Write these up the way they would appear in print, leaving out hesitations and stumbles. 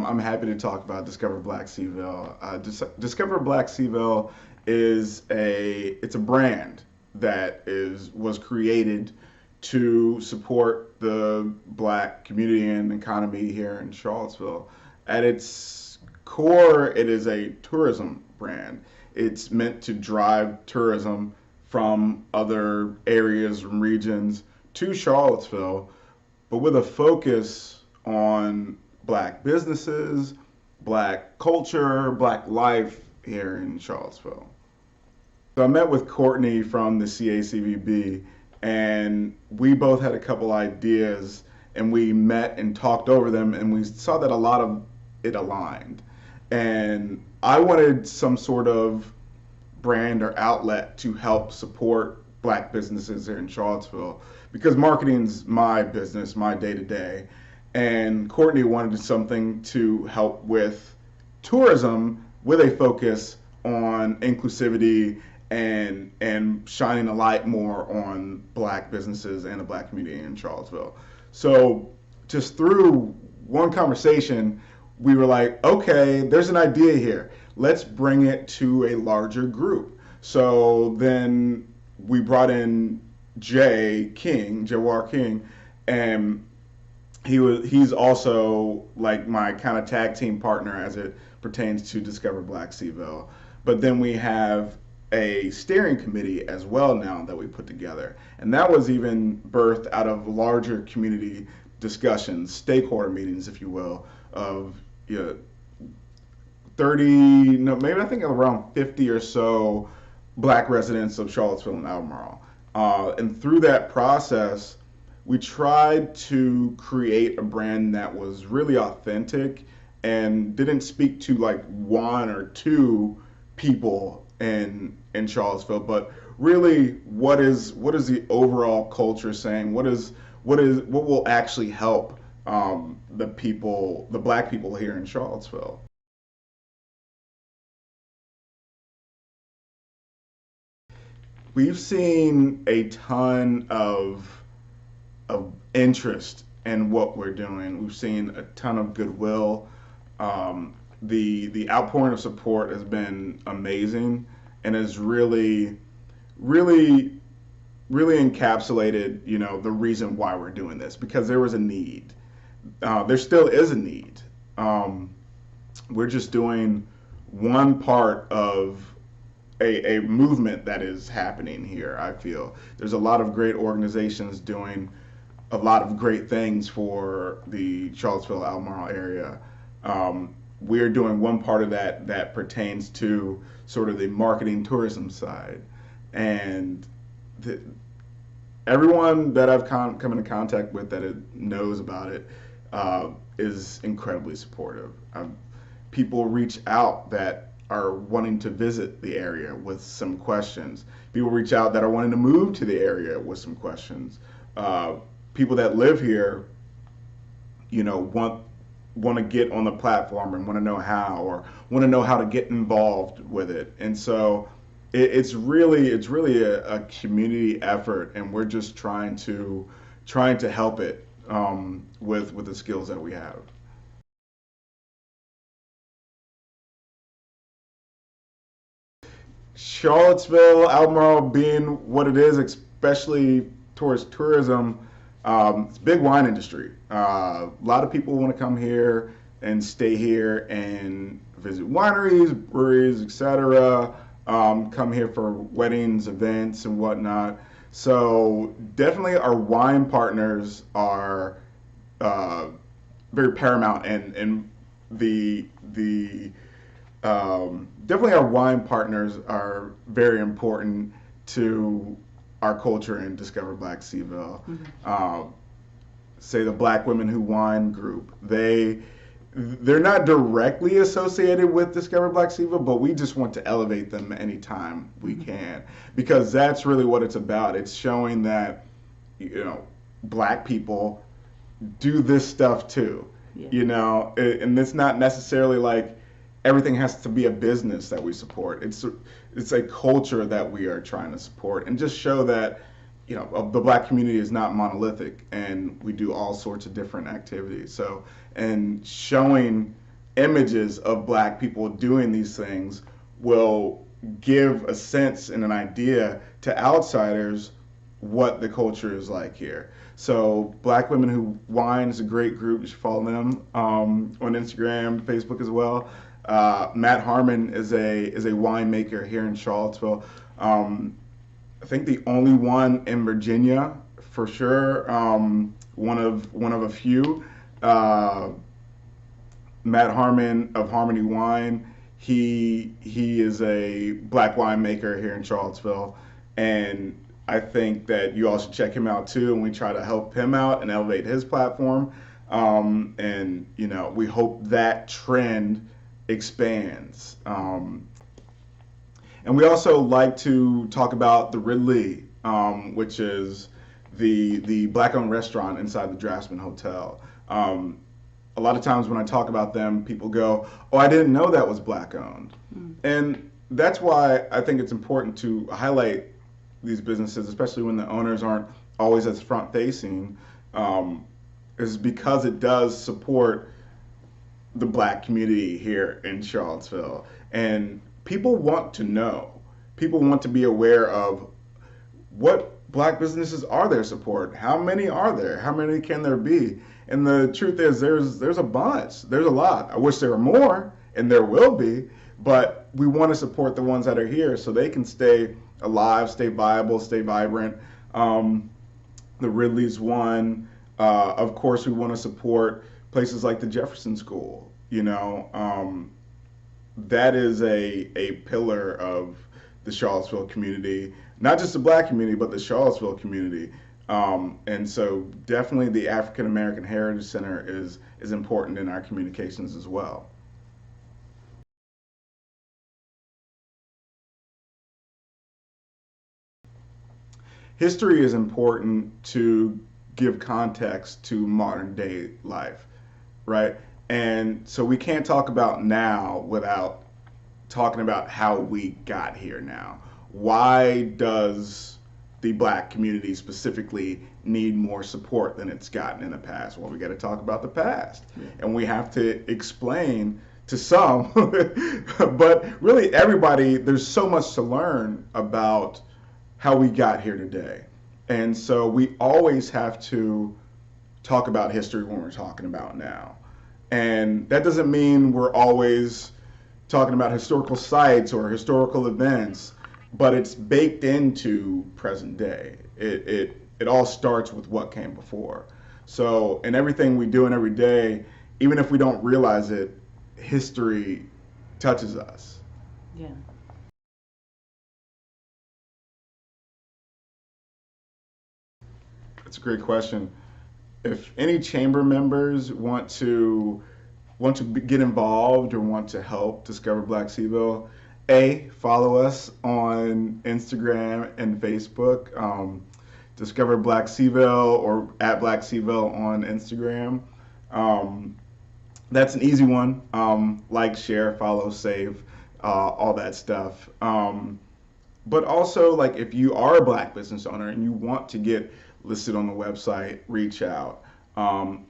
I'm happy to talk about Discover Black Cville. Discover Black Cville it's a brand that was created to support the Black community and economy here in Charlottesville. At its core, it is a tourism brand. It's meant to drive tourism from other areas and regions to Charlottesville, but with a focus on Black businesses, Black culture, Black life here in Charlottesville. So I met with Courtney from the CACVB, and we both had a couple ideas, and we met and talked over them, and we saw that a lot of it aligned. And I wanted some sort of brand or outlet to help support Black businesses here in Charlottesville, because marketing's my business, my day-to-day. And Courtney wanted something to help with tourism with a focus on inclusivity and shining a light more on Black businesses and the Black community in Charlottesville. So just through one conversation, we were like, okay, there's an idea here. Let's bring it to a larger group. So then we brought in Jawar King, and he's also like my kind of tag team partner as it pertains to Discover Black Cville. But then we have a steering committee as well now that we put together, and that was even birthed out of larger community discussions, stakeholder meetings, if you will, of 30, no, maybe I think around 50 or so Black residents of Charlottesville and Albemarle. And through that process, we tried to create a brand that was really authentic and didn't speak to like one or two people in Charlottesville, but really what is the overall culture saying? What will actually help the Black people here in Charlottesville? We've seen a ton of interest in what we're doing. We've seen a ton of goodwill. The outpouring of support has been amazing and has really encapsulated, the reason why we're doing this, because there was a need. There still is a need. We're just doing one part of a movement that is happening here. I feel there's a lot of great organizations doing a lot of great things for the Charlottesville Albemarle area. We're doing one part of that pertains to sort of the marketing tourism side, and everyone that I've come into contact with that knows about it is incredibly supportive. People reach out that are wanting to visit the area with some questions. People reach out that are wanting to move to the area with some questions. People that live here, want to get on the platform and want to know how, or want to know how to get involved with it. And so it's really a community effort, and we're just trying to help it with the skills that we have. Charlottesville, Albemarle being what it is, especially towards tourism, it's a big wine industry. A lot of people want to come here and stay here and visit wineries, breweries, etc. Come here for weddings, events, and whatnot. So definitely our wine partners are very paramount, and definitely our wine partners are very important to our culture in Discover Black Cville. Mm-hmm. Say the Black Women Who Wine group, they're not directly associated with Discover Black Cville, but we just want to elevate them anytime we can, because that's really what it's about. It's showing that Black people do this stuff too. Yeah. And it's not necessarily like everything has to be a business that we support. It's a culture that we are trying to support, and just show that the Black community is not monolithic, and we do all sorts of different activities. So, and showing images of Black people doing these things will give a sense and an idea to outsiders what the culture is like here. So Black Women Who Wine is a great group. You should follow them on Instagram, Facebook as well. Matt Harmon is a winemaker here in Charlottesville. I think the only one in Virginia for sure. One of a few. Matt Harmon of Harmony Wine. He is a Black winemaker here in Charlottesville, and I think that you all should check him out too. And we try to help him out and elevate his platform. And we hope that trend expands. And we also like to talk about the Ridley, which is the Black-owned restaurant inside the Draftsman Hotel. A lot of times when I talk about them, people go, "Oh, I didn't know that was Black-owned." And that's why I think it's important to highlight these businesses, especially when the owners aren't always as front-facing, is because it does support the Black community here in Charlottesville. And people want to know. People want to be aware of what Black businesses are there support. How many are there? How many can there be? And the truth is there's a bunch. There's a lot. I wish there were more, and there will be, but we want to support the ones that are here so they can stay alive, stay viable, stay vibrant. The Ridley's one. Of course, we want to support places like the Jefferson School. That is a pillar of the Charlottesville community, not just the Black community, but the Charlottesville community. And so definitely the African American Heritage Center is important in our communications as well. History is important to give context to modern day life, right? And so we can't talk about now without talking about how we got here now. Why does the Black community specifically need more support than it's gotten in the past? Well, we got to talk about the past. And we have to explain to some, but really everybody, there's so much to learn about how we got here today. And so we always have to talk about history when we're talking about now. And that doesn't mean we're always talking about historical sites or historical events, but it's baked into present day. It all starts with what came before. So in everything we do in every day, even if we don't realize it, history touches us. Yeah. That's a great question. If any chamber members want to get involved or want to help Discover Black Cville, follow us on Instagram and Facebook, Discover Black Cville or at Black Cville on Instagram. That's an easy one. Like, share, follow, save, all that stuff. But also, like, if you are a Black business owner and you want to get listed on the website, reach out.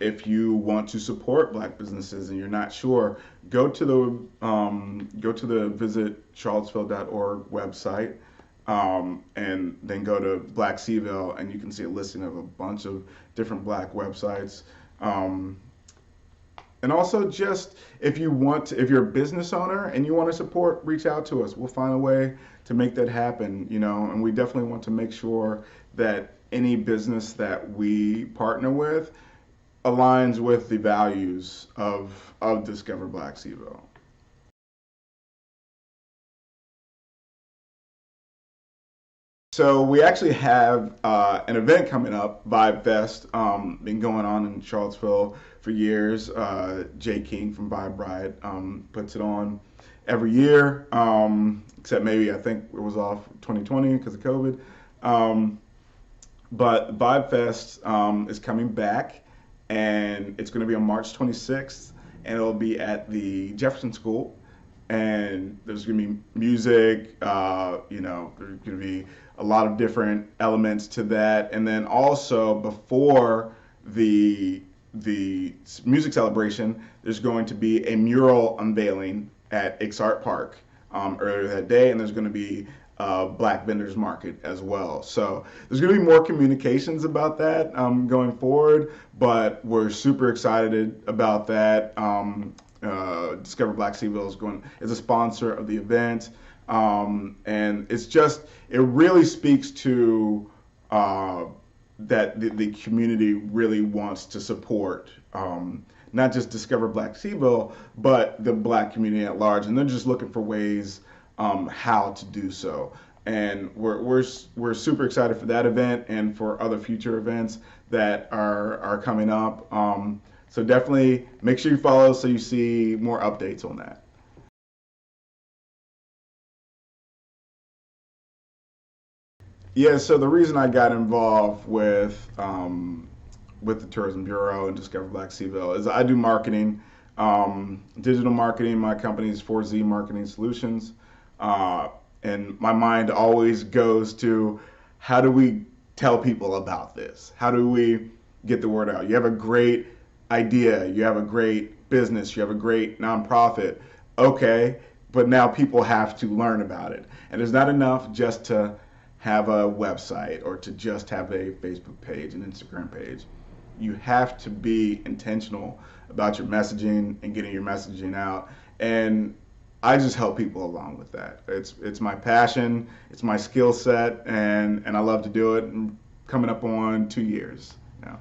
If you want to support Black businesses and you're not sure, go to the visit charlottesville.org website, and then go to Black Cville, and you can see a listing of a bunch of different Black websites. And also, just if you're a business owner and you want to support, reach out to us. We'll find a way to make that happen, and we definitely want to make sure that any business that we partner with aligns with the values of Discover Black Cville. So we actually have an event coming up, Vibe Fest, been going on in Charlottesville for years. Jay King from Vibe Ride puts it on every year, except maybe I think it was off 2020 because of COVID. But Vibe Fest is coming back, and it's going to be on March 26th, and it'll be at the Jefferson School. And there's going to be music, there's going to be a lot of different elements to that. And then also before the the music celebration, there's going to be a mural unveiling at Ix Art Park earlier that day, and there's going to be Black Vendors Market as well. So there's going to be more communications about that going forward, but we're super excited about that. Discover Black Cville is a sponsor of the event, and it really speaks to that the community really wants to support not just Discover Black Cville, but the Black community at large, and they're just looking for ways how to do so. And we're super excited for that event and for other future events that are coming up. So definitely make sure you follow so you see more updates on that. Yeah, so the reason I got involved with the Tourism Bureau and Discover Black Cville is I do marketing, digital marketing. My company is Forezee Marketing Solutions. And my mind always goes to how do we tell people about this? How do we get the word out? You have a great idea, you have a great business, you have a great nonprofit. Okay, but now people have to learn about it. And it's not enough just to have a website or to just have a Facebook page, an Instagram page. You have to be intentional about your messaging and getting your messaging out. And I just help people along with that. It's my passion, it's my skill set, and I love to do it. And coming up on 2 years now.